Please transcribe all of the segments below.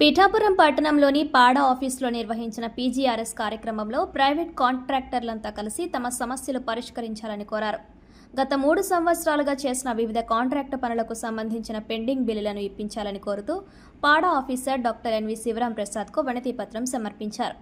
పిఠాపురం పట్టణంలోని పాడా ఆఫీసులో నిర్వహించిన పీజీఆర్ఎస్ కార్యక్రమంలో ప్రైవేట్ కాంట్రాక్టర్లంతా కలిసి తమ సమస్యలు పరిష్కరించాలని కోరారు. గత 3 సంవత్సరాలుగా చేసిన వివిధ కాంట్రాక్టు పనులకు సంబంధించిన పెండింగ్ బిల్లులను ఇప్పించాలని కోరుతూ పాడా ఆఫీసర్ డాక్టర్ ఎన్వి శివరాం ప్రసాద్కు వినతి పత్రం సమర్పించారు.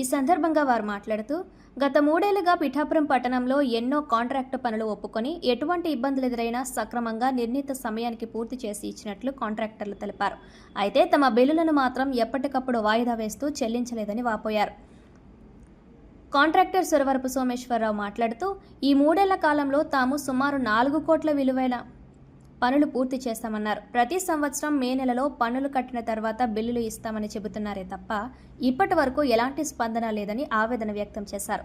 ఈ సందర్భంగా వారు మాట్లాడుతూ గత 3 ఏళ్లుగా పిఠాపురం పట్టణంలో ఎన్నో కాంట్రాక్టు పనులు ఒప్పుకొని ఎటువంటి ఇబ్బందులు ఎదురైనా సక్రమంగా నిర్ణీత సమయానికి పూర్తి చేసి ఇచ్చినట్లు కాంట్రాక్టర్లు తెలిపారు. అయితే తమ బిల్లులను మాత్రం ఎప్పటికప్పుడు వాయిదా వేస్తూ చెల్లించలేదని వాపోయారు. కాంట్రాక్టర్ సురవరపు సోమేశ్వరరావు మాట్లాడుతూ ఈ 3 ఏళ్ల కాలంలో తాము సుమారు 4 కోట్ల విలువైన పనులు పూర్తి చేస్తామన్నారు. ప్రతి సంవత్సరం మే నెలలో పన్నులు కట్టిన తర్వాత బిల్లులు ఇస్తామని చెబుతున్నారే తప్ప ఇప్పటి వరకు ఎలాంటి స్పందన లేదని ఆవేదన వ్యక్తం చేశారు.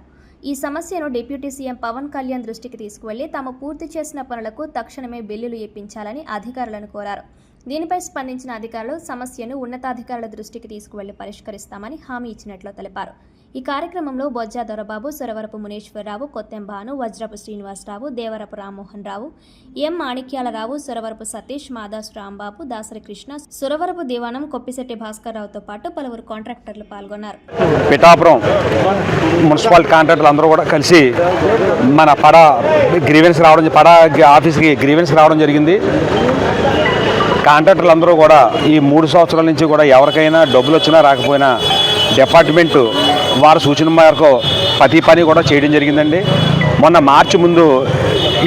ఈ సమస్యను డిప్యూటీ సీఎం పవన్ కళ్యాణ్ దృష్టికి తీసుకువెళ్లి తాము పూర్తి చేసిన పనులకు తక్షణమే బిల్లులు ఇప్పించాలని అధికారులను కోరారు. దీనిపై స్పందించిన అధికారులు సమస్యను ఉన్నతాధికారుల దృష్టికి తీసుకువెళ్లి పరిష్కరిస్తామని హామీ ఇచ్చినట్లు తెలిపారు. ఈ కార్యక్రమంలో బొజ్జా దొరబాబు, సురవరపు మునేశ్వరరావు, కొత్తెం భాను, వజ్రపు శ్రీనివాసరావు, దేవరపు రామ్మోహన్ రావు, ఎం మాణిక్యాలరావు, సురవరపు సతీష్, మాదాసు రాంబాబు, దాసరి కృష్ణ, సురవరపు దివానం, కొప్పిశెట్టి భాస్కర్ రావుతో పాటు పలువురు కాంట్రాక్టర్లు పాల్గొన్నారు. పిఠాపురం మున్సిపల్ కాంట్రాక్టర్లు అందరూ కూడా కలిసి మన పడా గ్రీవెన్స్ రావడం, పడా ఆఫీస్కి గ్రీవెన్స్ రావడం జరిగింది. కాంట్రాక్టర్లు అందరూ కూడా ఈ 3 సంవత్సరాల నుంచి కూడా ఎవరికైనా డబ్బులు వచ్చినా రాకపోయినా డిపార్ట్మెంటు వారి సూచన మేరకు ప్రతి పని కూడా చేయడం జరిగిందండి. మొన్న మార్చి ముందు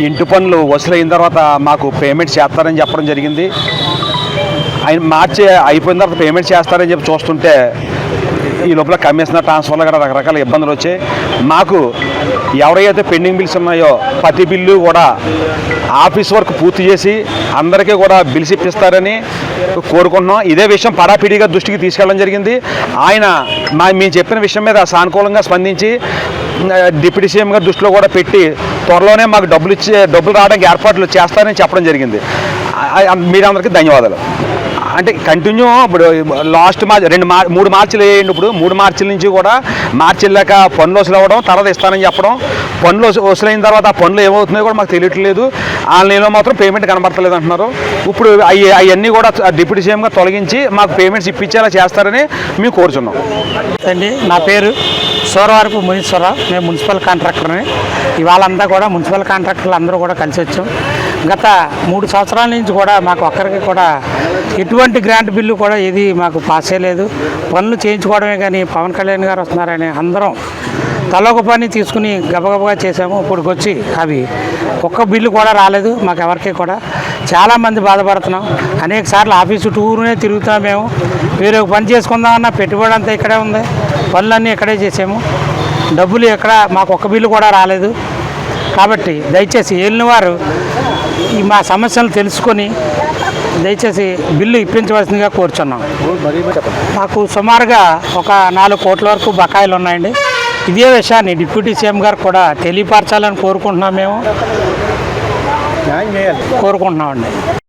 ఇంటి పనులు వసూలైన తర్వాత మాకు పేమెంట్ చేస్తారని చెప్పడం జరిగింది. ఆయన మార్చి అయిపోయిన తర్వాత పేమెంట్ చేస్తారని చెప్పి చూస్తుంటే ఈ లోపల కమిషనర్ ట్రాన్స్ఫర్లు కూడా రకరకాల ఇబ్బందులు వచ్చాయి. మాకు ఎవరైతే పెండింగ్ బిల్స్ ఉన్నాయో ప్రతి బిల్లు కూడా ఆఫీస్ వర్క్ పూర్తి చేసి అందరికీ కూడా బిల్స్ ఇప్పిస్తారని కోరుకుంటున్నాం. ఇదే విషయం పడాపిడిగా దృష్టికి తీసుకెళ్ళడం జరిగింది. ఆయన మేము చెప్పిన విషయం మీద సానుకూలంగా స్పందించి డిప్యూటీ సీఎం గారి దృష్టిలో కూడా పెట్టి త్వరలోనే మాకు డబ్బులు రావడానికి ఏర్పాట్లు చేస్తారని చెప్పడం జరిగింది. మీరందరికీ ధన్యవాదాలు. అంటే కంటిన్యూ ఇప్పుడు లాస్ట్ మార్చి 3 మార్చిలు వేయండి. ఇప్పుడు 3 మార్చిల నుంచి కూడా మార్చి వెళ్ళాక పనులు వసూలు అవ్వడం, తర్వాత ఇస్తానని చెప్పడం, పనులు వసూలైన తర్వాత ఆ పనులు ఏమవుతున్నాయో కూడా మాకు తెలియట్లేదు. ఆన్లైన్లో మాత్రం పేమెంట్ కనబడతలేదు అంటున్నారు. ఇప్పుడు అవన్నీ కూడా డిప్యూటీ సీఎంగా తొలగించి మాకు పేమెంట్స్ ఇప్పించేలా చేస్తారని మేము కోరుచున్నాం. అండి, నా పేరు సూరవరపు మునీశ్వరరావు. మేము మున్సిపల్ కాంట్రాక్టర్ని. ఇవాళంతా కూడా మున్సిపల్ కాంట్రాక్టర్లు అందరూ కూడా కలిసి వచ్చాం. గత 3 సంవత్సరాల నుంచి కూడా మాకు ఒక్కరికి కూడా ఎటువంటి గ్రాంట్ బిల్లు కూడా ఏది మాకు పాస్ చేయలేదు. పనులు చేయించుకోవడమే కానీ పవన్ కళ్యాణ్ గారు వస్తున్నారని అందరం తలొక పని తీసుకుని గబగబగా చేసాము. ఇప్పటికి వచ్చి అవి ఒక్క బిల్లు కూడా రాలేదు. మాకు ఎవరికి కూడా చాలామంది బాధపడుతున్నాం. అనేక సార్లు ఆఫీసు టూరునే తిరుగుతాం. మేము వేరే పని చేసుకుందామన్నా పెట్టుబడి అంతా ఇక్కడే ఉంది. పనులన్నీ ఇక్కడే చేసాము. డబ్బులు ఎక్కడ మాకు ఒక్క బిల్లు కూడా రాలేదు. కాబట్టి దయచేసి ఏలిన వారు ఈ మా సమస్యలు తెలుసుకొని దయచేసి బిల్లు ఇప్పించవలసిందిగా కోరుచున్నాం. మాకు సుమారుగా ఒక 4 కోట్ల వరకు బకాయిలు ఉన్నాయండి. ఇదే విషయాన్ని డిప్యూటీ సీఎం గారు కూడా తెలియపరచాలని కోరుకుంటున్నాం. మేము కోరుకుంటున్నామండి.